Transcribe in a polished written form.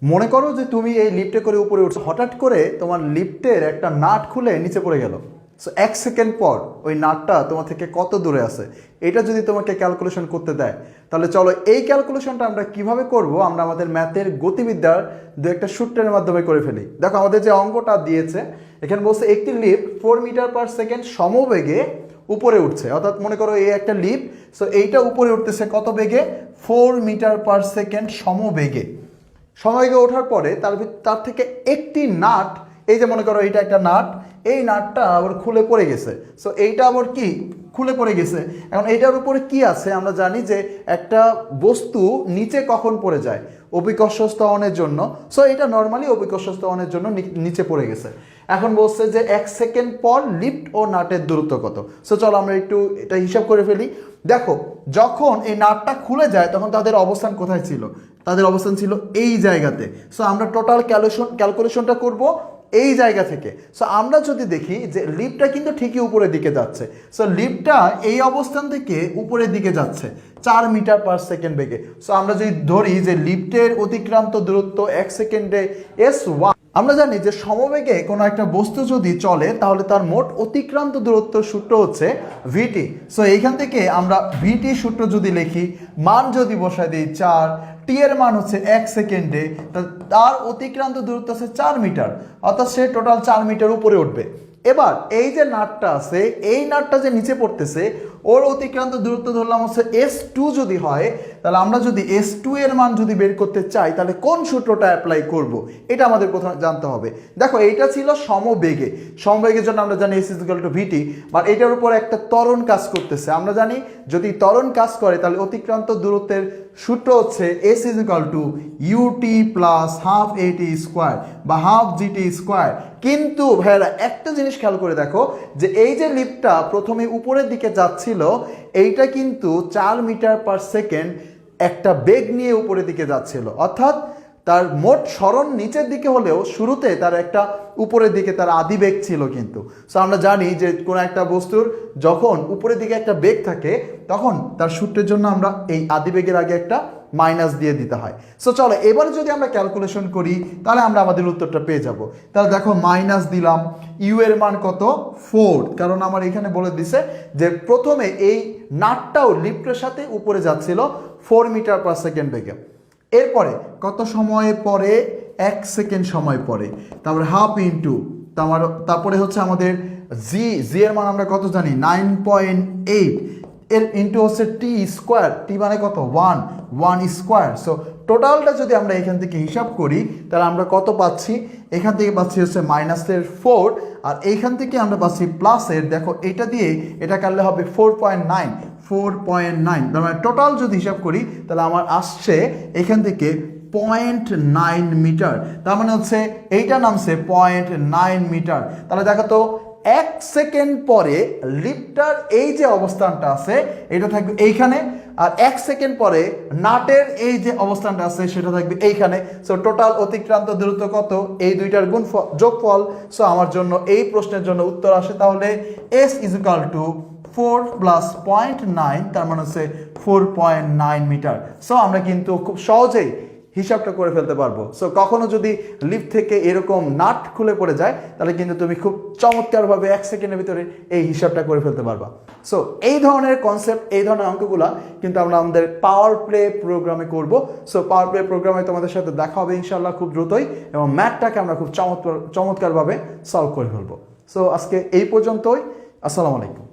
মনে করো যে তুমি এই লিফটে করে উপরে উঠছো, হঠাৎ করে তোমার লিফটের একটা নাট খুলে নিচে পড়ে গেল। সো 1 সেকেন্ড পর ওই নাটটা তোমার থেকে কত দূরে আছে এটা যদি তোমাকে ক্যালকুলেশন করতে দেয়, তাহলে চলো এই ক্যালকুলেশনটা আমরা কিভাবে করব, আমরা আমাদের ম্যাথের গতিবিদ্যার দু একটা সূত্রের মাধ্যমে করে ফেলি। দেখো আমাদের যে অঙ্কটা দিয়েছে এখানে বলছে একটি লিফট 4 মিটার/সেকেন্ড সমবেগে উপরে উঠছে, অর্থাৎ মনে করো এই একটা লিফট, সো এইটা উপরে উঠতেছে কত বেগে? 4 মিটার/সেকেন্ড সমবেগে। সময়কে ওঠার পরে তার থেকে একটি নাট, এই যে মনে করো এইটা একটা নাট, এই নাটটা আবার খুলে পড়ে গেছে। সো এইটা আবার কি খুলে পড়ে গেছে। এখন এইটার উপরে কি আছে? আমরা জানি যে একটা বস্তু নিচে কখন পড়ে যায়? অভিকর্ষ স্তরণের জন্য। সো এটা নর্মালি অভিকর্ষ স্তরণের জন্য নিচে পড়ে গেছে। এখন বলছে যে 1 সেকেন্ড পর লিফট ও নাটের দূরত্ব কত। সো চলো আমরা একটু এটা হিসাব করে ফেলি। দেখো যখন এই নাটটা খুলে যায় তখন তাদের অবস্থান কোথায় ছিল? তাদের অবস্থান ছিল এই জায়গাতে। সো আমরা টোটাল ক্যালকুলেশনটা করব এই জায়গা থেকে। সো আমরা যদি দেখি যে লিফটটা কিন্তু ঠিকই উপরের দিকে যাচ্ছে। সো লিফটটা এই অবস্থান থেকে উপরের দিকে যাচ্ছে 4 মিটার/সেকেন্ড বেগে। সো আমরা যদি ধরি যে লিফটের অতিক্রান্ত দূরত্ব 1 সেকেন্ডে s1, আমরা জানি যে সমবেগে কোনো একটা বস্তু যদি চলে তাহলে তার মোট অতিক্রান্ত দূরত্ব সূত্র হচ্ছে ভিটি। সো এইখান থেকে আমরা ভিটি সূত্র যদি লিখি, মান যদি বসাই দিই 4, টি এর মান হচ্ছে 1 সেকেন্ডে, তার অতিক্রান্ত দূরত্ব আছে 4 মিটার, অর্থাৎ সে টোটাল 4 মিটার উপরে উঠবে। এবার এই যে নাটটা আছে, এই নাটটা যে নিচে পড়তেছে ওর অতিক্রান্ত দূরত্ব ধরলাম হচ্ছে s2 যদি হয়, তাহলে আমরা যদি s2 এর মান যদি বের করতে চাই তাহলে কোন সূত্রটা অ্যাপ্লাই করব এটা আমাদের প্রথমে জানতে হবে। দেখো এইটা ছিল সমবেগে, সমবেগের জন্য আমরা জানি s = vt, বাট এটার উপর একটা ত্বরণ কাজ করতেছে। আমরা জানি যদি ত্বরণ কাজ করে তাহলে অতিক্রান্ত দূরত্বের সূত্র হচ্ছে s = ut plus half at square বা হাফ gt স্কোয়ার। কিন্তু ভাইরা একটা জিনিস খেয়াল করে দেখো যে এই যে লিফটটা প্রথমে উপরের দিকে যাচ্ছিল, এইটা কিন্তু 4 মিটার/সেকেন্ড একটা বেগ নিয়ে উপরের দিকে যাচ্ছিল, অর্থাৎ তার মোট সরণ নিচের দিকে হলেও শুরুতে তার একটা উপরের দিকে তার আদি বেগ ছিল কিন্তু। সো আমরা জানি যে কোনো একটা বস্তুর যখন উপরের দিকে একটা বেগ থাকে তখন তার সূত্রের জন্য আমরা এই আদি বেগের আগে একটা মাইনাস দিয়ে দিতে হয়। সো চলো এবার যদি আমরা ক্যালকুলেশন করি তাহলে আমরা আমাদের উত্তরটা পেয়ে যাব। তাহলে দেখো মাইনাস দিলাম, ইউ এর মান কত? 4, কারণ আমার এখানে বলে দিছে যে প্রথমে এই নাটটাও লিফটের সাথে উপরে যাচ্ছিল 4 মিটার/সেকেন্ড বেগে। এরপরে কত সময় পরে? 1 সেকেন্ড সময় পরে, তারপরে হাফ ইন্টু, তারপরে হচ্ছে আমাদের জি এর মান আমরা কত জানি? 9.8, এর ইন্টু হচ্ছে টি স্কোয়ার, টি মানে কত? 1 স্কোয়ার। সো টোটালটা যদি আমরা এখান থেকে হিসাব করি তাহলে আমরা কত পাচ্ছি? এখান থেকে পাচ্ছি হচ্ছে -4, আর এইখান থেকে আমরা পাচ্ছি প্লাসের, দেখো এটা দিয়ে এটা কাটলে হবে 4.9, তার মানে টোটাল যদি হিসাব করি তাহলে আমার আসছে এখান থেকে 0.9 মিটার। তার মানে হচ্ছে এইটা নামছে 0.9 মিটার। তাহলে দেখো তো 1 সেকেন্ড পরে লিফটার এই যে অবস্থানটা আছে এটা থাকবে এইখানে, আর 1 সেকেন্ড পরে নাটের এই যে অবস্থানটা আছে সেটা থাকবে এইখানে। সো টোটাল অতিক্রান্ত দূরত্ব কত? এই দুইটার যোগফল। সো আমার জন্য এই প্রশ্নের জন্য উত্তর আসে তাহলে s = 4 + 0.9, তার মানে হচ্ছে 4.9 মিটার। সো আমরা কিন্তু খুব সহজেই হিসাবটা করে ফেলতে পারবো। সো কখনো যদি লিফট থেকে এরকম নাট খুলে পড়ে যায় তাহলে কিন্তু তুমি খুব চমৎকারভাবে 1 সেকেন্ডের ভিতরে এই হিসাবটা করে ফেলতে পারবা। সো এই ধরনের কনসেপ্ট, এই ধরনের অঙ্কগুলা কিন্তু আমরা আমাদের পাওয়ার প্লে প্রোগ্রামে করব। সো পাওয়ার প্লে প্রোগ্রামে তোমাদের সাথে দেখা হবে ইনশাআল্লাহ খুব দ্রুতই, এবং ম্যাথটাকে আমরা খুব চমৎকারভাবে সলভ করে ফেলবো। সো আজকে এই পর্যন্তই। আসসালামু আলাইকুম।